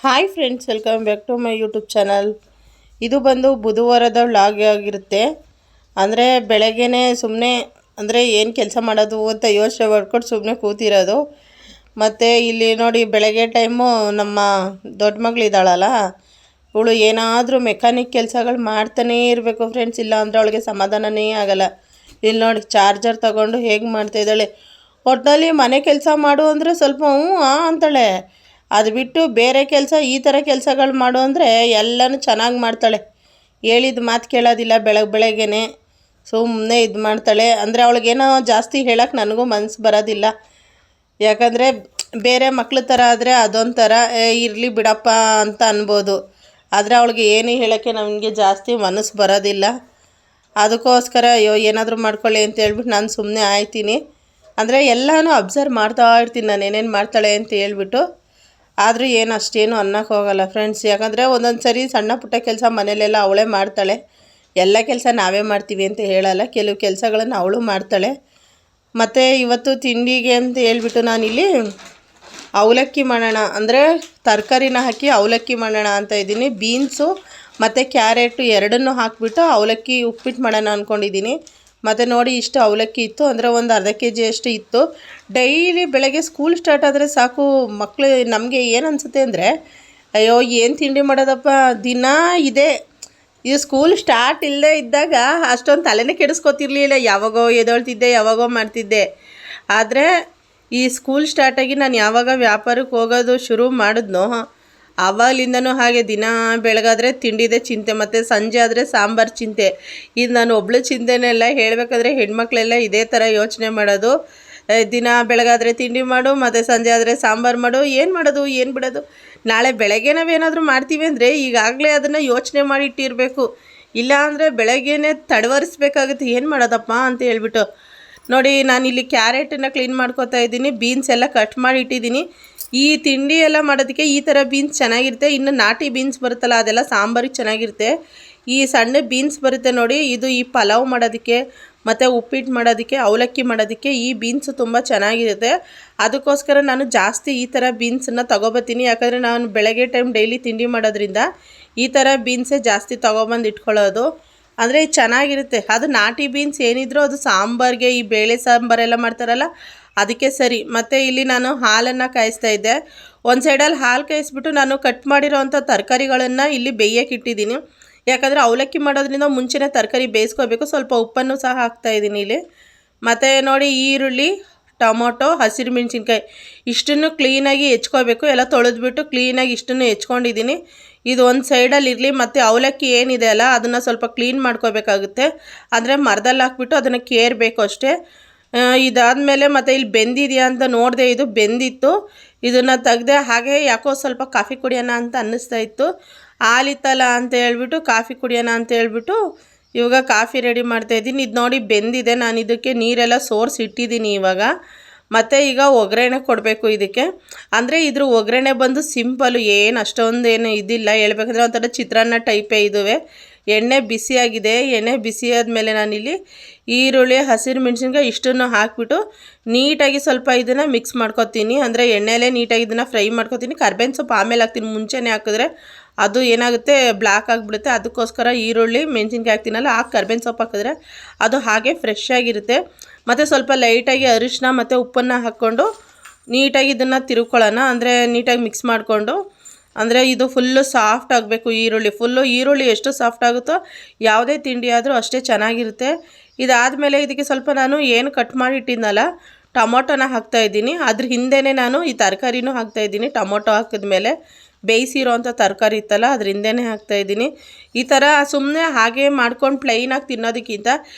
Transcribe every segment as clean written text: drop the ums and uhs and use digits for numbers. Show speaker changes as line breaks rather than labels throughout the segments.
Hi friends, welcome back to my YouTube channel. ಇದು ಬಂದು ಬುಧವಾರದ vlog ಆಗಿರುತ್ತೆ. ಅಂದರೆ ಬೆಳಗ್ಗೆನೇ ಸುಮ್ಮನೆ ಅಂದರೆ ಏನು ಕೆಲಸ ಮಾಡೋದು ಅಂತ ಯೋಚನೆ ಮಾಡ್ಕೊಂಡು ಸುಮ್ಮನೆ ಕೂತಿರೋದು. ಮತ್ತು ಇಲ್ಲಿ ನೋಡಿ, ಬೆಳಗ್ಗೆ ಟೈಮು ನಮ್ಮ ದೊಡ್ಡ ಮಗಳಿದ್ದಾಳಲ್ಲ, ಇವಳು ಏನಾದರೂ ಮೆಕ್ಯಾನಿಕ್ ಕೆಲಸಗಳು ಮಾಡ್ತಾನೇ ಇರಬೇಕು ಫ್ರೆಂಡ್ಸ್. ಇಲ್ಲ ಅಂದರೆ ಅವಳಿಗೆ ಸಮಾಧಾನನೇ ಆಗಲ್ಲ. ಇಲ್ಲಿ ನೋಡಿ, ಚಾರ್ಜರ್ ತಗೊಂಡು ಹೇಗೆ ಮಾಡ್ತಾಯಿದ್ದಾಳೆ. ಒಟ್ಟಿನಲ್ಲಿ ಮನೆ ಕೆಲಸ ಮಾಡು ಅಂದರೆ ಸ್ವಲ್ಪ ಹ್ಞೂ ಅಂತಾಳೆ. ಅದು ಬಿಟ್ಟು ಬೇರೆ ಕೆಲಸ, ಈ ಥರ ಕೆಲಸಗಳು ಮಾಡು ಅಂದರೆ ಎಲ್ಲನೂ ಚೆನ್ನಾಗಿ ಮಾಡ್ತಾಳೆ. ಹೇಳಿದ ಮಾತು ಕೇಳೋದಿಲ್ಲ. ಬೆಳಗ್ಗೆನೆ ಸುಮ್ಮನೆ ಇದು ಮಾಡ್ತಾಳೆ. ಅಂದರೆ ಅವಳಿಗೇನೋ ಜಾಸ್ತಿ ಹೇಳೋಕ್ಕೆ ನನಗೂ ಮನಸ್ಸು ಬರೋದಿಲ್ಲ. ಯಾಕಂದರೆ ಬೇರೆ ಮಕ್ಳ ಥರ ಆದರೆ ಅದೊಂಥರ ಇರಲಿ ಬಿಡಪ್ಪ ಅಂತ ಅನ್ಬೋದು. ಆದರೆ ಅವಳಿಗೆ ಏನು ಹೇಳೋಕ್ಕೆ ನನಗೆ ಜಾಸ್ತಿ ಮನಸ್ಸು ಬರೋದಿಲ್ಲ. ಅದಕ್ಕೋಸ್ಕರ ಅಯ್ಯೋ ಏನಾದರೂ ಮಾಡ್ಕೊಳ್ಳಿ ಅಂತ ಹೇಳ್ಬಿಟ್ಟು ನಾನು ಸುಮ್ಮನೆ ಆಯ್ತೀನಿ. ಅಂದರೆ ಎಲ್ಲನೂ ಅಬ್ಸರ್ವ್ ಮಾಡ್ತಾ ಇರ್ತೀನಿ, ನಾನು ಏನೇನು ಮಾಡ್ತಾಳೆ ಅಂತ ಹೇಳ್ಬಿಟ್ಟು. ಆದರೂ ಏನು ಅಷ್ಟೇನು ಅನ್ನೋಕ್ಕೆ ಹೋಗಲ್ಲ ಫ್ರೆಂಡ್ಸ್. ಯಾಕಂದರೆ ಒಂದೊಂದು ಸರಿ ಸಣ್ಣ ಪುಟ್ಟ ಕೆಲಸ ಮನೇಲೆಲ್ಲ ಅವಳೇ ಮಾಡ್ತಾಳೆ. ಎಲ್ಲ ಕೆಲಸ ನಾವೇ ಮಾಡ್ತೀವಿ ಅಂತ ಹೇಳಲ್ಲ, ಕೆಲವು ಕೆಲಸಗಳನ್ನು ಅವಳು ಮಾಡ್ತಾಳೆ. ಮತ್ತು ಇವತ್ತು ತಿಂಡಿಗೆ ಅಂತ ಹೇಳ್ಬಿಟ್ಟು ನಾನಿಲ್ಲಿ ಅವಲಕ್ಕಿ ಮಾಡೋಣ, ಅಂದರೆ ತರಕಾರಿನ ಹಾಕಿ ಅವಲಕ್ಕಿ ಮಾಡೋಣ ಅಂತ ಇದ್ದೀನಿ. ಬೀನ್ಸು ಮತ್ತು ಕ್ಯಾರೆಟು ಎರಡನ್ನೂ ಹಾಕಿಬಿಟ್ಟು ಅವಲಕ್ಕಿ ಉಪ್ಪಿಟ್ಟು ಮಾಡೋಣ ಅಂದ್ಕೊಂಡಿದ್ದೀನಿ. ಮತ್ತು ನೋಡಿ, ಇಷ್ಟು ಅವಲಕ್ಕಿ ಇತ್ತು, ಅಂದರೆ ಒಂದು ಅರ್ಧ kg ಅಷ್ಟು ಇತ್ತು. ಡೈಲಿ ಬೆಳಗ್ಗೆ ಸ್ಕೂಲ್ ಸ್ಟಾರ್ಟ್ ಆದರೆ ಸಾಕು, ಮಕ್ಕಳು ನಮಗೆ ಏನು ಅನಿಸುತ್ತೆ ಅಂದರೆ, ಅಯ್ಯೋ ಏನು ತಿಂಡಿ ಮಾಡೋದಪ್ಪ ದಿನ ಇದೆ. ಇದು ಸ್ಕೂಲ್ ಸ್ಟಾರ್ಟ್ ಇಲ್ಲದೆ ಇದ್ದಾಗ ಅಷ್ಟೊಂದು ತಲೆನೇ ಕೆಡಿಸ್ಕೊತಿರ್ಲಿಲ್ಲ. ಯಾವಾಗೋ ಎದ್ದೇಳ್ತಿದ್ದೆ, ಯಾವಾಗೋ ಮಾಡ್ತಿದ್ದೆ. ಆದರೆ ಈ ಸ್ಕೂಲ್ ಸ್ಟಾರ್ಟಾಗಿ ನಾನು ಯಾವಾಗ ವ್ಯಾಪಾರಕ್ಕೆ ಹೋಗೋದು ಶುರು ಮಾಡಿದ್ನೋ ಆವಾಗಲಿಂದನೂ ಹಾಗೆ ದಿನ ಬೆಳಗಾದರೆ ತಿಂಡಿದೆ ಚಿಂತೆ, ಮತ್ತು ಸಂಜೆ ಆದರೆ ಸಾಂಬಾರು ಚಿಂತೆ. ಇದು ನಾನು ಒಬ್ಳು ಚಿಂತೆನೆಲ್ಲ ಹೇಳಬೇಕಾದ್ರೆ ಹೆಣ್ಮಕ್ಳೆಲ್ಲ ಇದೇ ಥರ ಯೋಚನೆ ಮಾಡೋದು. ದಿನ ಬೆಳಗಾದರೆ ತಿಂಡಿ ಮಾಡು, ಮತ್ತು ಸಂಜೆ ಆದರೆ ಸಾಂಬಾರು ಮಾಡು, ಏನು ಮಾಡೋದು ಏನು ಬಿಡೋದು. ನಾಳೆ ಬೆಳಗ್ಗೆ ನಾವೇನಾದರೂ ಮಾಡ್ತೀವಿ ಅಂದರೆ ಈಗಾಗಲೇ ಅದನ್ನು ಯೋಚನೆ ಮಾಡಿ ಇಟ್ಟಿರಬೇಕು. ಇಲ್ಲ ಅಂದರೆ ಬೆಳಗ್ಗೆನೇ ತಡವರಿಸ್ಬೇಕಾಗುತ್ತೆ, ಏನು ಮಾಡೋದಪ್ಪ ಅಂತ ಹೇಳ್ಬಿಟ್ಟು. ನೋಡಿ, ನಾನಿಲ್ಲಿ ಕ್ಯಾರೆಟನ್ನು ಕ್ಲೀನ್ ಮಾಡ್ಕೊತಾ ಇದ್ದೀನಿ, ಬೀನ್ಸ್ ಎಲ್ಲ ಕಟ್ ಮಾಡಿ ಇಟ್ಟಿದ್ದೀನಿ. ಈ ತಿಂಡಿ ಎಲ್ಲ ಮಾಡೋದಕ್ಕೆ ಈ ಥರ ಬೀನ್ಸ್ ಚೆನ್ನಾಗಿರುತ್ತೆ. ಇನ್ನು ನಾಟಿ ಬೀನ್ಸ್ ಬರುತ್ತಲ್ಲ, ಅದೆಲ್ಲ ಸಾಂಬಾರಿಗೆ ಚೆನ್ನಾಗಿರುತ್ತೆ. ಈ ಸಣ್ಣ ಬೀನ್ಸ್ ಬರುತ್ತೆ ನೋಡಿ, ಇದು ಈ ಪಲಾವ್ ಮಾಡೋದಕ್ಕೆ ಮತ್ತು ಉಪ್ಪಿಟ್ಟು ಮಾಡೋದಕ್ಕೆ, ಅವಲಕ್ಕಿ ಮಾಡೋದಕ್ಕೆ ಈ ಬೀನ್ಸು ತುಂಬ ಚೆನ್ನಾಗಿರುತ್ತೆ. ಅದಕ್ಕೋಸ್ಕರ ನಾನು ಜಾಸ್ತಿ ಈ ಥರ ಬೀನ್ಸನ್ನು ತೊಗೊಬತ್ತೀನಿ. ಯಾಕಂದರೆ ನಾನು ಬೆಳಗ್ಗೆ ಟೈಮ್ ಡೈಲಿ ತಿಂಡಿ ಮಾಡೋದ್ರಿಂದ ಈ ಥರ ಬೀನ್ಸೇ ಜಾಸ್ತಿ ತೊಗೊಬಂದು ಇಟ್ಕೊಳ್ಳೋದು. ಅಂದರೆ ಚೆನ್ನಾಗಿರುತ್ತೆ. ಅದು ನಾಟಿ ಬೀನ್ಸ್ ಏನಿದ್ರು ಅದು ಸಾಂಬಾರಿಗೆ, ಈ ಬೇಳೆ ಸಾಂಬಾರೆಲ್ಲ ಮಾಡ್ತಾರಲ್ಲ ಅದಕ್ಕೆ ಸರಿ. ಮತ್ತು ಇಲ್ಲಿ ನಾನು ಹಾಲನ್ನು ಕಾಯಿಸ್ತಾ ಇದ್ದೆ. ಒಂದು ಸೈಡಲ್ಲಿ ಹಾಲು ಕಾಯಿಸ್ಬಿಟ್ಟು ನಾನು ಕಟ್ ಮಾಡಿರೋವಂಥ ತರಕಾರಿಗಳನ್ನು ಇಲ್ಲಿ ಬೇಯಕ್ಕೆ ಇಟ್ಟಿದ್ದೀನಿ. ಯಾಕಂದರೆ ಅವಲಕ್ಕಿ ಮಾಡೋದ್ರಿಂದ ಮುಂಚೆನೇ ತರಕಾರಿ ಬೇಯಿಸ್ಕೋಬೇಕು. ಸ್ವಲ್ಪ ಉಪ್ಪನ್ನು ಸಹ ಹಾಕ್ತಾಯಿದ್ದೀನಿ ಇಲ್ಲಿ. ಮತ್ತು ನೋಡಿ, ಈರುಳ್ಳಿ, ಟೊಮೊಟೊ, ಹಸಿರು ಮೆಣಸಿನ್ಕಾಯಿ ಇಷ್ಟನ್ನು ಕ್ಲೀನಾಗಿ ಹೆಚ್ಕೋಬೇಕು. ಎಲ್ಲ ತೊಳೆದ್ಬಿಟ್ಟು ಕ್ಲೀನಾಗಿ ಇಷ್ಟನ್ನು ಹೆಚ್ಕೊಂಡಿದ್ದೀನಿ. ಇದು ಒಂದು ಸೈಡಲ್ಲಿ ಇರಲಿ. ಮತ್ತು ಅವಲಕ್ಕಿ ಏನಿದೆ ಅಲ್ಲ ಅದನ್ನು ಸ್ವಲ್ಪ ಕ್ಲೀನ್ ಮಾಡ್ಕೋಬೇಕಾಗುತ್ತೆ. ಅಂದರೆ ಮರದಲ್ಲಿ ಹಾಕ್ಬಿಟ್ಟು ಅದನ್ನು ಕೇರಬೇಕು ಅಷ್ಟೇ. ಇದಾದಮೇಲೆ ಮತ್ತು ಇಲ್ಲಿ ಬೆಂದಿದೆಯಾ ಅಂತ ನೋಡಿದೆ, ಇದು ಬೆಂದಿತ್ತು. ಇದನ್ನು ತೆಗ್ದೆ. ಹಾಗೆ ಯಾಕೋ ಸ್ವಲ್ಪ ಕಾಫಿ ಕುಡಿಯೋಣ ಅಂತ ಅನ್ನಿಸ್ತಾ ಇತ್ತು. ಹಾಲಿತ್ತಲ್ಲ ಅಂತ ಹೇಳ್ಬಿಟ್ಟು ಕಾಫಿ ಕುಡಿಯೋಣ ಅಂತ ಹೇಳ್ಬಿಟ್ಟು ಇವಾಗ ಕಾಫಿ ರೆಡಿ ಮಾಡ್ತಾಯಿದ್ದೀನಿ. ಇದು ನೋಡಿ ಬೆಂದಿದೆ. ನಾನು ಇದಕ್ಕೆ ನೀರೆಲ್ಲ ಸೋರಿಸಿ ಇಟ್ಟಿದ್ದೀನಿ ಇವಾಗ. ಮತ್ತು ಈಗ ಒಗ್ಗರಣೆ ಕೊಡಬೇಕು ಇದಕ್ಕೆ. ಅಂದರೆ ಇದ್ರ ಒಗ್ಗರಣೆ ಬಂದು ಸಿಂಪಲ್ಲು, ಏನು ಅಷ್ಟೊಂದೇನು ಇದಿಲ್ಲ. ಹೇಳ್ಬೇಕಂದ್ರೆ ಒಂಥರ ಚಿತ್ರಾನ್ನ ಟೈಪೇ ಇದುವೆ. ಎಣ್ಣೆ ಬಿಸಿಯಾಗಿದೆ. ಎಣ್ಣೆ ಬಿಸಿಯಾದಮೇಲೆ ನಾನಿಲ್ಲಿ ಈರುಳ್ಳಿ, ಹಸಿರು ಮೆಣಸಿನ್ಕಾಯಿ ಇಷ್ಟನ್ನು ಹಾಕಿಬಿಟ್ಟು ನೀಟಾಗಿ ಸ್ವಲ್ಪ ಇದನ್ನು ಮಿಕ್ಸ್ ಮಾಡ್ಕೊತೀನಿ. ಅಂದರೆ ಎಣ್ಣೆಲೇ ನೀಟಾಗಿ ಇದನ್ನು ಫ್ರೈ ಮಾಡ್ಕೊತೀನಿ. ಕರ್ಬೇವಿನ ಸೊಪ್ಪು ಆಮೇಲೆ ಹಾಕ್ತೀನಿ, ಮುಂಚೆನೇ ಹಾಕಿದ್ರೆ ಅದು ಏನಾಗುತ್ತೆ, ಬ್ಲ್ಯಾಕ್ ಆಗಿಬಿಡುತ್ತೆ. ಅದಕ್ಕೋಸ್ಕರ ಈರುಳ್ಳಿ ಮೆಣಸಿನ್ಕಾಯಿ ಹಾಕ್ತೀನಲ್ಲ, ಆ ಕರ್ಬೇವಿನ ಸೊಪ್ಪು ಹಾಕಿದ್ರೆ ಅದು ಹಾಗೆ ಫ್ರೆಶ್ ಆಗಿರುತ್ತೆ. ಮತ್ತು ಸ್ವಲ್ಪ ಲೈಟಾಗಿ ಅರಿಶಿನ ಮತ್ತು ಉಪ್ಪನ್ನು ಹಾಕ್ಕೊಂಡು ನೀಟಾಗಿ ಇದನ್ನು ತಿರುಗ್ಕೊಳ್ಳೋಣ. ಅಂದರೆ ನೀಟಾಗಿ ಮಿಕ್ಸ್ ಮಾಡಿಕೊಂಡು, ಅಂದರೆ ಇದು ಫುಲ್ಲು ಸಾಫ್ಟ್ ಆಗಬೇಕು. ಈರುಳ್ಳಿ ಎಷ್ಟು ಸಾಫ್ಟ್ ಆಗುತ್ತೋ ಯಾವುದೇ ತಿಂಡಿ ಆದರೂ ಅಷ್ಟೇ ಚೆನ್ನಾಗಿರುತ್ತೆ. ಇದಾದಮೇಲೆ ಇದಕ್ಕೆ ಸ್ವಲ್ಪ ನಾನು ಏನು ಕಟ್ ಮಾಡಿ ಇಟ್ಟಿದ್ನಲ್ಲ ಟೊಮೊಟೊನ ಹಾಕ್ತಾಯಿದ್ದೀನಿ. ಅದ್ರ ಹಿಂದೆಯೇ ನಾನು ಈ ತರಕಾರಿನೂ ಹಾಕ್ತಾಯಿದ್ದೀನಿ. ಟೊಮೊಟೊ ಹಾಕಿದ್ಮೇಲೆ ಬೇಯಿಸಿರೋವಂಥ ತರಕಾರಿ ಇತ್ತಲ್ಲ ಅದ್ರ ಹಿಂದೆಯೇ ಹಾಕ್ತಾಯಿದ್ದೀನಿ. ಈ ಥರ ಸುಮ್ಮನೆ ಹಾಗೆ ಮಾಡ್ಕೊಂಡು ಪ್ಲೈನಾಗಿ ತಿನ್ನೋದಕ್ಕಿಂತ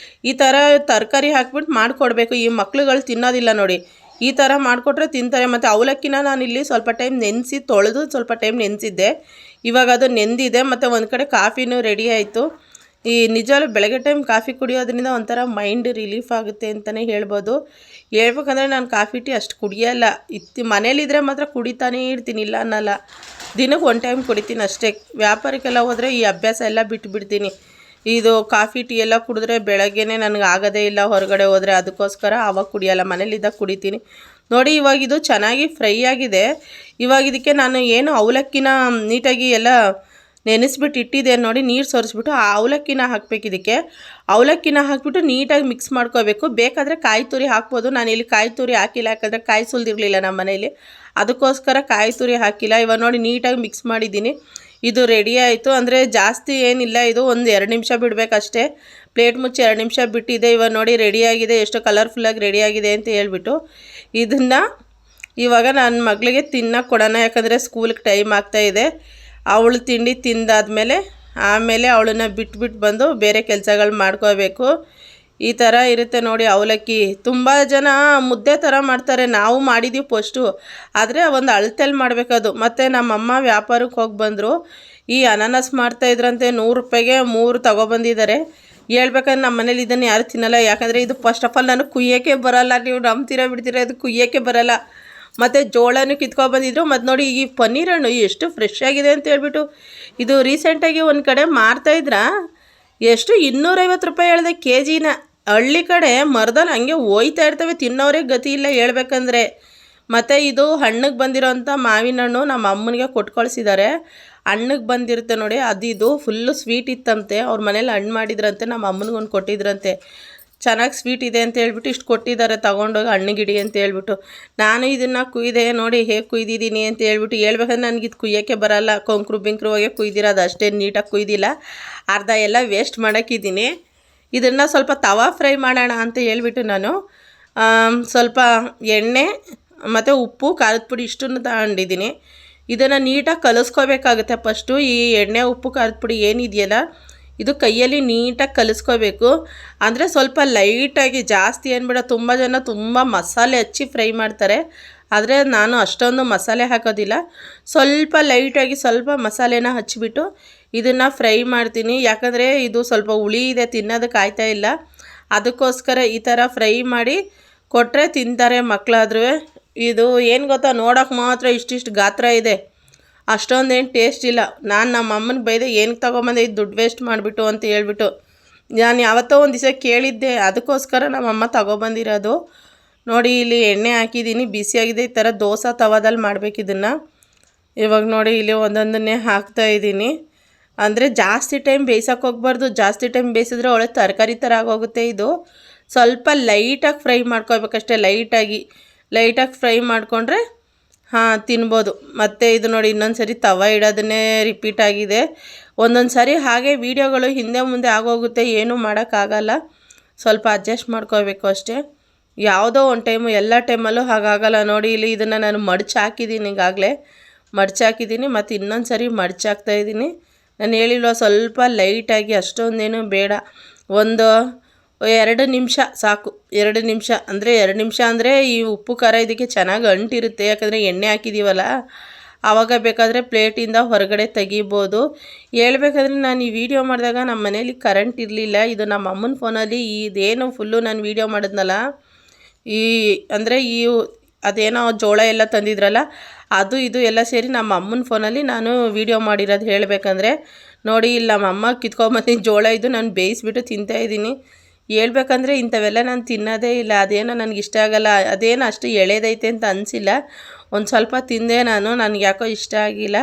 ಈ ಥರ ತರಕಾರಿ ಹಾಕ್ಬಿಟ್ಟು ಮಾಡಿಕೊಡ್ಬೇಕು. ಈ ಮಕ್ಳುಗಳು ತಿನ್ನೋದಿಲ್ಲ ನೋಡಿ, ಈ ಥರ ಮಾಡಿಕೊಟ್ರೆ ತಿಂತಾರೆ. ಮತ್ತು ಅವಲಕ್ಕಿನ ನಾನಿಲ್ಲಿ ಸ್ವಲ್ಪ ಟೈಮ್ ನೆನೆಸಿ ತೊಳೆದು ಸ್ವಲ್ಪ ಟೈಮ್ ನೆನೆಸಿದ್ದೆ. ಇವಾಗ ಅದು ನೆಂದಿದೆ. ಮತ್ತು ಒಂದು ಕಡೆ ಕಾಫಿನೂ ರೆಡಿ ಆಯಿತು. ಈ ನಿಜವಾಗ್ಲೂ ಬೆಳಗ್ಗೆ ಟೈಮ್ ಕಾಫಿ ಕುಡಿಯೋದ್ರಿಂದ ಒಂಥರ ಮೈಂಡ್ ರಿಲೀಫ್ ಆಗುತ್ತೆ ಅಂತಲೇ ಹೇಳ್ಬೋದು. ಹೇಳ್ಬೇಕಂದ್ರೆ ನಾನು ಕಾಫಿ ಟೀ ಅಷ್ಟು ಕುಡಿಯೋಲ್ಲ. ಮನೇಲಿದ್ದರೆ ಮಾತ್ರ ಕುಡಿತಾನೇ ಇರ್ತೀನಿ, ಇಲ್ಲ ಅನ್ನಲ್ಲ. ದಿನಕ್ಕೆ ಒಂದು ಟೈಮ್ ಕುಡಿತೀನಿ ಅಷ್ಟೇ. ವ್ಯಾಪಾರಕ್ಕೆಲ್ಲ ಹೋದರೆ ಈ ಅಭ್ಯಾಸ ಎಲ್ಲ ಬಿಟ್ಟುಬಿಡ್ತೀನಿ. ಇದು ಕಾಫಿ ಟೀ ಎಲ್ಲ ಕುಡಿದ್ರೆ ಬೆಳಗ್ಗೆನೇ ನನಗೆ ಆಗೋದೇ ಇಲ್ಲ ಹೊರಗಡೆ ಹೋದರೆ. ಅದಕ್ಕೋಸ್ಕರ ಆವಾಗ ಕುಡಿಯೋಲ್ಲ, ಮನೇಲಿದ್ದಾಗ ಕುಡಿತೀನಿ. ನೋಡಿ ಇವಾಗ ಇದು ಚೆನ್ನಾಗಿ ಫ್ರೈ ಆಗಿದೆ. ಇವಾಗ ಇದಕ್ಕೆ ನಾನು ಏನು ಅವಲಕ್ಕಿನ ನೀಟಾಗಿ ಎಲ್ಲ ನೆನೆಸ್ಬಿಟ್ಟು ಇಟ್ಟಿದ್ದೆ ನೋಡಿ, ನೀರು ಸೋರಿಸ್ಬಿಟ್ಟು ಆ ಅವಲಕ್ಕಿನ ಹಾಕಬೇಕು. ಇದಕ್ಕೆ ಅವಲಕ್ಕಿನ ಹಾಕಿಬಿಟ್ಟು ನೀಟಾಗಿ ಮಿಕ್ಸ್ ಮಾಡ್ಕೋಬೇಕು. ಬೇಕಾದರೆ ಕಾಯಿ ತುರಿ ಹಾಕ್ಬೋದು. ನಾನಿಲ್ಲಿ ಕಾಯಿ ತುರಿ ಹಾಕಿಲ್ಲ, ಯಾಕಂದರೆ ಕಾಯಿ ಸುಲಿದಿರಲಿಲ್ಲ ನಮ್ಮ ಮನೇಲಿ, ಅದಕ್ಕೋಸ್ಕರ ಕಾಯಿ ತುರಿ ಹಾಕಿಲ್ಲ. ಇವಾಗ ನೋಡಿ ನೀಟಾಗಿ ಮಿಕ್ಸ್ ಮಾಡಿದ್ದೀನಿ. ಇದು ರೆಡಿ ಆಯಿತು. ಅಂದರೆ ಜಾಸ್ತಿ ಏನಿಲ್ಲ, ಇದು ಒಂದು 2 ನಿಮಿಷ ಬಿಡಬೇಕಷ್ಟೇ. ಪ್ಲೇಟ್ ಮುಚ್ಚಿ 2 ನಿಮಿಷ ಬಿಟ್ಟಿದೆ. ಇವಾಗ ನೋಡಿ ರೆಡಿಯಾಗಿದೆ, ಎಷ್ಟು ಕಲರ್ಫುಲ್ಲಾಗಿ ರೆಡಿಯಾಗಿದೆ ಅಂತ ಹೇಳ್ಬಿಟ್ಟು ಇದನ್ನು ಇವಾಗ ನನ್ನ ಮಗಳಿಗೆ ತಿನ್ನೋಕೆ ಕೊಡೋಣ. ಯಾಕಂದರೆ ಸ್ಕೂಲಿಗೆ ಟೈಮ್ ಆಗ್ತಾಯಿದೆ. ಅವಳು ತಿಂಡಿ ತಿಂದಾದ್ಮೇಲೆ ಆಮೇಲೆ ಅವಳನ್ನು ಬಿಟ್ಬಿಟ್ಟು ಬಂದು ಬೇರೆ ಕೆಲಸಗಳು ಮಾಡ್ಕೋಬೇಕು. ಈ ಥರ ಇರುತ್ತೆ ನೋಡಿ ಅವಲಕ್ಕಿ. ತುಂಬ ಜನ ಮುದ್ದೆ ಥರ ಮಾಡ್ತಾರೆ, ನಾವು ಮಾಡಿದ್ದೀವಿ ಫಸ್ಟು, ಆದರೆ ಒಂದು ಅಳತೆಲ್ಲಿ ಮಾಡಬೇಕದು. ಮತ್ತು ನಮ್ಮಮ್ಮ ವ್ಯಾಪಾರಕ್ಕೆ ಹೋಗಿ ಬಂದರು, ಈ ಅನಾನಸ್ ಮಾಡ್ತಾಯಿದ್ರಂತೆ, 100 ರೂಪಾಯಿಗೆ 3 ತಗೊಬಂದಿದ್ದಾರೆ. ಹೇಳ್ಬೇಕಂದ್ರೆ ನಮ್ಮ ಮನೇಲಿ ಇದನ್ನು ಯಾರು ತಿನ್ನಲ್ಲ, ಯಾಕಂದರೆ ಇದು ಫಸ್ಟ್ ಆಫ್ ಆಲ್ ನನಗೆ ಕುಯ್ಯೋಕ್ಕೆ ಬರೋಲ್ಲ. ನೀವು ನಂಬ್ತೀರಾ ಬಿಡ್ತೀರಾ, ಇದು ಕುಯ್ಯೋಕ್ಕೆ ಬರೋಲ್ಲ. ಮತ್ತು ಜೋಳನೂ ಕಿತ್ಕೊಬಂದಿದ್ರು. ಮತ್ತು ನೋಡಿ ಈ ಪನ್ನೀರ್ ಹಣ್ಣು ಎಷ್ಟು ಫ್ರೆಶ್ ಆಗಿದೆ ಅಂತ ಹೇಳ್ಬಿಟ್ಟು ಇದು ರೀಸೆಂಟಾಗಿ ಒಂದು ಕಡೆ ಮಾರ್ತಾಯಿದ್ರ, ಎಷ್ಟು 250 ರೂಪಾಯಿ ಹೇಳಿದೆ KGನ. ಹಳ್ಳಿ ಕಡೆ ಮರದಲ್ಲಿ ಹಂಗೆ ಹೋಯ್ತಾ ಇರ್ತವೆ, ತಿನ್ನೋರೇ ಗತಿ ಇಲ್ಲ ಹೇಳ್ಬೇಕಂದ್ರೆ. ಮತ್ತು ಇದು ಹಣ್ಣಿಗೆ ಬಂದಿರೋಂಥ ಮಾವಿನ ಹಣ್ಣು ನಮ್ಮ ಅಮ್ಮನಿಗೆ ಕೊಟ್ಟು ಕಳಿಸಿದ್ದಾರೆ. ಹಣ್ಣಿಗೆ ಬಂದಿರುತ್ತೆ ನೋಡಿ, ಇದು ಫುಲ್ಲು ಸ್ವೀಟ್ ಇತ್ತಂತೆ. ಅವ್ರ ಮನೇಲಿ ಹಣ್ಣು ಮಾಡಿದ್ರಂತೆ, ನಮ್ಮ ಅಮ್ಮನಿಗೊಂದು ಕೊಟ್ಟಿದ್ರಂತೆ. ಚೆನ್ನಾಗಿ ಸ್ವೀಟ್ ಇದೆ ಅಂತ ಹೇಳ್ಬಿಟ್ಟು ಇಷ್ಟು ಕೊಟ್ಟಿದ್ದಾರೆ, ತೊಗೊಂಡೋಗಿ ಹಣ್ಣಿಗಿಡಿ ಅಂತ ಹೇಳ್ಬಿಟ್ಟು. ನಾನು ಇದನ್ನು ಕುಯ್ದೆ ನೋಡಿ, ಹೇಗೆ ಕುಯ್ದಿದ್ದೀನಿ ಅಂತ ಹೇಳ್ಬಿಟ್ಟು. ಹೇಳ್ಬೇಕಂದ್ರೆ ನನಗೆ ಇದು ಕುಯ್ಯೋಕ್ಕೆ ಬರೋಲ್ಲ, ಕೊಂಕ್ರು ಬಿಂಕ್ರು ಹೋಗಿ ಕುಯ್ದಿರೋದು, ಅಷ್ಟೇ ನೀಟಾಗಿ ಕುಯ್ದಿಲ್ಲ. ಅರ್ಧ ಎಲ್ಲ ವೇಸ್ಟ್ ಮಾಡೋಕ್ಕಿದ್ದೀನಿ. ಇದನ್ನು ಸ್ವಲ್ಪ ತವಾ ಫ್ರೈ ಮಾಡೋಣ ಅಂತ ಹೇಳ್ಬಿಟ್ಟು ನಾನು ಸ್ವಲ್ಪ ಎಣ್ಣೆ ಮತ್ತು ಉಪ್ಪು, ಖಾರದ ಪುಡಿ ಇಷ್ಟನ್ನು ತಗೊಂಡಿದ್ದೀನಿ. ಇದನ್ನು ನೀಟಾಗಿ ಕಲಿಸ್ಕೋಬೇಕಾಗುತ್ತೆ ಫಸ್ಟು. ಈ ಎಣ್ಣೆ, ಉಪ್ಪು, ಖಾರದ ಪುಡಿ ಏನಿದೆಯಲ್ಲ, ಇದು ಕೈಯಲ್ಲಿ ನೀಟಾಗಿ ಕಲಿಸ್ಕೋಬೇಕು. ಅಂದರೆ ಸ್ವಲ್ಪ ಲೈಟಾಗಿ, ಜಾಸ್ತಿ ಏನ್ಬೇಡ. ತುಂಬ ಜನ ತುಂಬ ಮಸಾಲೆ ಹಚ್ಚಿ ಫ್ರೈ ಮಾಡ್ತಾರೆ, ಆದರೆ ನಾನು ಅಷ್ಟೊಂದು ಮಸಾಲೆ ಹಾಕೋದಿಲ್ಲ. ಸ್ವಲ್ಪ ಲೈಟಾಗಿ ಸ್ವಲ್ಪ ಮಸಾಲೆನ ಹಚ್ಚಿಬಿಟ್ಟು ಇದನ್ನು ಫ್ರೈ ಮಾಡ್ತೀನಿ. ಯಾಕಂದರೆ ಇದು ಸ್ವಲ್ಪ ಹುಳಿ ಇದೆ, ತಿನ್ನೋದಕ್ಕೆ ಆಯ್ತಾ ಇಲ್ಲ. ಅದಕ್ಕೋಸ್ಕರ ಈ ಥರ ಫ್ರೈ ಮಾಡಿ ಕೊಟ್ಟರೆ ತಿಂತಾರೆ ಮಕ್ಕಳಾದ್ರೂ. ಇದು ಏನು ಗೊತ್ತಾ, ನೋಡೋಕೆ ಮಾತ್ರ ಇಷ್ಟಿಷ್ಟು ಗಾತ್ರ ಇದೆ, ಅಷ್ಟೊಂದೇನು ಟೇಸ್ಟ್ ಇಲ್ಲ. ನಾನು ನಮ್ಮ ಅಮ್ಮನಿಗೆ ಬೈದೆ, ಏನಕ್ಕೆ ತೊಗೊಂಬಂದೆ ಇದು ದುಡ್ಡು ವೇಸ್ಟ್ ಮಾಡಿಬಿಟ್ಟು ಅಂತ ಹೇಳ್ಬಿಟ್ಟು. ನಾನು ಯಾವತ್ತೋ ಒಂದು ದಿವಸ ಕೇಳಿದ್ದೆ, ಅದಕ್ಕೋಸ್ಕರ ನಮ್ಮಮ್ಮ ತೊಗೊಬಂದಿರೋದು. ನೋಡಿ ಇಲ್ಲಿ ಎಣ್ಣೆ ಹಾಕಿದ್ದೀನಿ, ಬಿಸಿಯಾಗಿದೆ. ಈ ಥರ ದೋಸೆ ತವಾದಲ್ಲಿ ಮಾಡಬೇಕು ಇದನ್ನು. ಇವಾಗ ನೋಡಿ ಇಲ್ಲಿ ಒಂದೊಂದನ್ನೇ ಹಾಕ್ತಾಯಿದ್ದೀನಿ. ಅಂದರೆ ಜಾಸ್ತಿ ಟೈಮ್ ಬೇಯಿಸೋಕೆ ಹೋಗ್ಬಾರ್ದು, ಜಾಸ್ತಿ ಟೈಮ್ ಬೇಯಿಸಿದ್ರೆ ಒಳ್ಳೆ ತರಕಾರಿ ಥರ ಆಗೋಗುತ್ತೆ. ಇದು ಸ್ವಲ್ಪ ಲೈಟಾಗಿ ಫ್ರೈ ಮಾಡ್ಕೋಬೇಕಷ್ಟೇ, ಲೈಟಾಗಿ ಫ್ರೈ ಮಾಡಿಕೊಂಡ್ರೆ ತಿನ್ಬೋದು. ಮತ್ತು ಇದು ನೋಡಿ ಇನ್ನೊಂದು ಸರಿ ತವ ಇಡೋದನ್ನೇ ರಿಪೀಟ್ ಆಗಿದೆ. ಒಂದೊಂದು ಸರಿ ಹಾಗೆ ವೀಡಿಯೋಗಳು ಹಿಂದೆ ಮುಂದೆ ಆಗೋಗುತ್ತೆ, ಏನೂ ಮಾಡೋಕ್ಕಾಗಲ್ಲ. ಸ್ವಲ್ಪ ಅಡ್ಜಸ್ಟ್ ಮಾಡ್ಕೋಬೇಕು ಅಷ್ಟೇ. ಯಾವುದೋ ಒಂದು ಟೈಮು, ಎಲ್ಲ ಟೈಮಲ್ಲೂ ಹಾಗಾಗಲ್ಲ. ನೋಡಿ ಇಲ್ಲಿ ಇದನ್ನು ನಾನು ಮಡ್ಚಿ ಹಾಕಿದ್ದೀನಿ, ಈಗಾಗಲೇ ಮಡ್ಚಿ ಹಾಕಿದ್ದೀನಿ. ಮತ್ತು ಇನ್ನೊಂದು ಸರಿ ಮಡ್ಚಿ ಹಾಕ್ತಾಯಿದ್ದೀನಿ. ನಾನು ಹೇಳಿಲ್ವ, ಸ್ವಲ್ಪ ಲೈಟಾಗಿ, ಅಷ್ಟೊಂದೇನು ಬೇಡ. ಒಂದು 2 ನಿಮಿಷ ಸಾಕು. 2 ನಿಮಿಷ ಅಂದರೆ ಈ ಉಪ್ಪು ಖಾರ ಇದಕ್ಕೆ ಚೆನ್ನಾಗಿ ಅಂಟಿರುತ್ತೆ, ಯಾಕಂದರೆ ಎಣ್ಣೆ ಹಾಕಿದ್ದೀವಲ್ಲ. ಆವಾಗ ಬೇಕಾದರೆ ಪ್ಲೇಟಿಂದ ಹೊರಗಡೆ ತೆಗಿಬೋದು. ಹೇಳ್ಬೇಕಂದ್ರೆ ನಾನು ಈ ವಿಡಿಯೋ ಮಾಡಿದಾಗ ನಮ್ಮ ಮನೇಲಿ ಕರೆಂಟ್ ಇರಲಿಲ್ಲ. ಇದು ನಮ್ಮ ಅಮ್ಮನ ಫೋನಲ್ಲಿ ಇದೇನು ಫುಲ್ಲು ನಾನು ವಿಡಿಯೋ ಮಾಡಿದ್ನಲ್ಲ, ಅದೇನೋ ಜೋಳ ಎಲ್ಲ ತಂದಿದ್ರಲ್ಲ, ಇದು ಎಲ್ಲ ಸೇರಿ ನಮ್ಮ ಅಮ್ಮನ ಫೋನಲ್ಲಿ ನಾನು ವಿಡಿಯೋ ಮಾಡಿರೋದು. ಹೇಳಬೇಕಂದ್ರೆ ನೋಡಿ, ಇಲ್ಲಿ ನಮ್ಮ ಅಮ್ಮ ಕಿತ್ಕೊಂಬಂದಿದ್ದು ಜೋಳ, ಇದು ನಾನು ಬೇಯಿಸ್ಬಿಟ್ಟು ತಿಂತಾಯಿದ್ದೀನಿ. ಹೇಳ್ಬೇಕಂದ್ರೆ ಇಂಥವೆಲ್ಲ ನಾನು ತಿನ್ನೋದೇ ಇಲ್ಲ, ಅದೇನೋ ನನಗೆ ಇಷ್ಟ ಆಗಲ್ಲ. ಅದೇನೋ ಅಷ್ಟು ಎಳೆದೈತೆ ಅಂತ ಅನಿಸಿಲ್ಲ, ಒಂದು ಸ್ವಲ್ಪ ತಿಂದೆ ನಾನು, ನನಗೆ ಯಾಕೋ ಇಷ್ಟ ಆಗಿಲ್ಲ.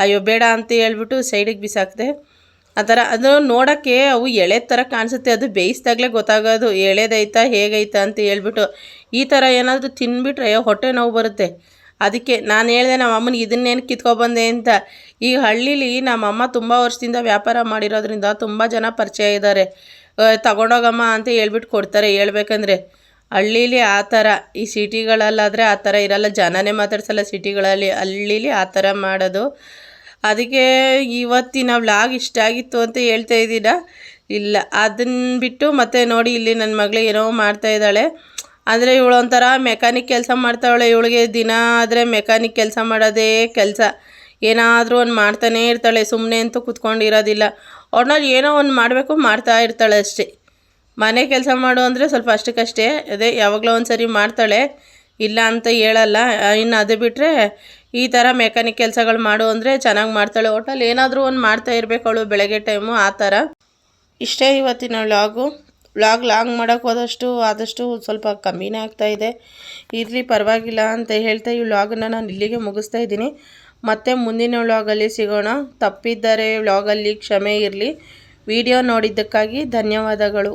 ಅಯ್ಯೋ ಬೇಡ ಅಂತ ಹೇಳ್ಬಿಟ್ಟು ಸೈಡಿಗೆ ಬಿಸಾಕಿದೆ. ಆ ಥರ ಅದು ನೋಡೋಕ್ಕೆ ಅವು ಎಳೆ ಥರ ಕಾಣಿಸುತ್ತೆ, ಅದು ಬೇಯಿಸಿದಾಗಲೇ ಗೊತ್ತಾಗೋದು ಎಳೆದೈತಾ ಹೇಗೈತಾ ಅಂತ ಹೇಳ್ಬಿಟ್ಟು. ಈ ಥರ ಏನಾದರೂ ತಿನ್ಬಿಟ್ರೆ ಹೊಟ್ಟೆ ನೋವು ಬರುತ್ತೆ. ಅದಕ್ಕೆ ನಾನು ಹೇಳಿದೆ ನಮ್ಮ ಅಮ್ಮನಿಗೆ, ಇದನ್ನೇನು ಕಿತ್ಕೊಬಂದೆ ಅಂತ. ಈ ಹಳ್ಳೀಲಿ ನಮ್ಮಮ್ಮ ತುಂಬ ವರ್ಷದಿಂದ ವ್ಯಾಪಾರ ಮಾಡಿರೋದ್ರಿಂದ ತುಂಬ ಜನ ಪರಿಚಯ ಇದ್ದಾರೆ. ತಗೊಂಡೋಗಮ್ಮ ಅಂತ ಹೇಳ್ಬಿಟ್ಟು ಕೊಡ್ತಾರೆ. ಹೇಳ್ಬೇಕಂದ್ರೆ ಹಳ್ಳೀಲಿ ಆ ಥರ, ಈ ಸಿಟಿಗಳಲ್ಲಾದರೆ ಆ ಥರ ಇರಲ್ಲ, ಜನನೇ ಮಾತಾಡ್ಸಲ್ಲ ಸಿಟಿಗಳಲ್ಲಿ. ಹಳ್ಳೀಲಿ ಆ ಥರ ಮಾಡೋದು. ಅದಕ್ಕೆ ಇವತ್ತಿನ ವ್ಲಾಗ್ ಇಷ್ಟ ಆಗಿತ್ತು ಅಂತ ಹೇಳ್ತಾ ಇದ್ದೀನ. ಇಲ್ಲ, ಅದನ್ನು ಬಿಟ್ಟು ಮತ್ತೆ ನೋಡಿ ಇಲ್ಲಿ ನನ್ನ ಮಗಳು ಏನೋ ಮಾಡ್ತಾಯಿದ್ದಾಳೆ. ಅಂದರೆ ಇವಳು ಒಂಥರ ಮೆಕ್ಯಾನಿಕ್ ಕೆಲಸ ಮಾಡ್ತಾವಳೆ. ಇವಳಿಗೆ ದಿನ ಆದರೆ ಮೆಕ್ಯಾನಿಕ್ ಕೆಲಸ ಮಾಡೋದೇ ಕೆಲಸ. ಏನಾದರೂ ಒಂದು ಮಾಡ್ತಾನೇ ಇರ್ತಾಳೆ, ಸುಮ್ಮನೆ ಅಂತೂ ಕೂತ್ಕೊಂಡಿರೋದಿಲ್ಲ. ಅವ್ರಲ್ಲಿ ಏನೋ ಒಂದು ಮಾಡಬೇಕು, ಮಾಡ್ತಾ ಇರ್ತಾಳೆ ಅಷ್ಟೇ. ಮನೆ ಕೆಲಸ ಮಾಡು ಅಂದರೆ ಸ್ವಲ್ಪ ಅಷ್ಟಕ್ಕಷ್ಟೇ, ಅದೇ ಯಾವಾಗಲೂ ಒಂದು ಸರಿ ಮಾಡ್ತಾಳೆ, ಇಲ್ಲ ಅಂತ ಹೇಳಲ್ಲ. ಇನ್ನು ಅದು ಬಿಟ್ಟರೆ ಈ ಥರ ಮೆಕ್ಯಾನಿಕ್ ಕೆಲಸಗಳು ಮಾಡು ಅಂದರೆ ಚೆನ್ನಾಗಿ ಮಾಡ್ತಾಳೆ. ಒಟ್ಟಲ್ಲಿ ಏನಾದರೂ ಒಂದು ಮಾಡ್ತಾ ಇರಬೇಕು ಅವಳು ಬೆಳಗ್ಗೆ ಟೈಮು, ಆ ಥರ. ಇಷ್ಟೇ ಇವತ್ತಿನ ವ್ಲಾಗು. ವ್ಲಾಗ್ ಲಾಂಗ್ ಮಾಡೋಕ್ಕೆ ಹೋದಷ್ಟು ಆದಷ್ಟು ಸ್ವಲ್ಪ ಕಮ್ಮಿನೇ ಆಗ್ತಾಯಿದೆ. ಇರಲಿ ಪರವಾಗಿಲ್ಲ ಅಂತ ಹೇಳ್ತಾ ಈ ವ್ಲಾಗನ್ನು ನಾನು ಇಲ್ಲಿಗೆ ಮುಗಿಸ್ತಾ ಇದ್ದೀನಿ. ಮತ್ತೆ ಮುಂದಿನ ವ್ಲಾಗಲ್ಲಿ ಸಿಗೋಣ. ತಪ್ಪಿದ್ದರೆ ವ್ಲಾಗಲ್ಲಿ ಕ್ಷಮೆ ಇರಲಿ. ವಿಡಿಯೋ ನೋಡಿದ್ದಕ್ಕಾಗಿ ಧನ್ಯವಾದಗಳು.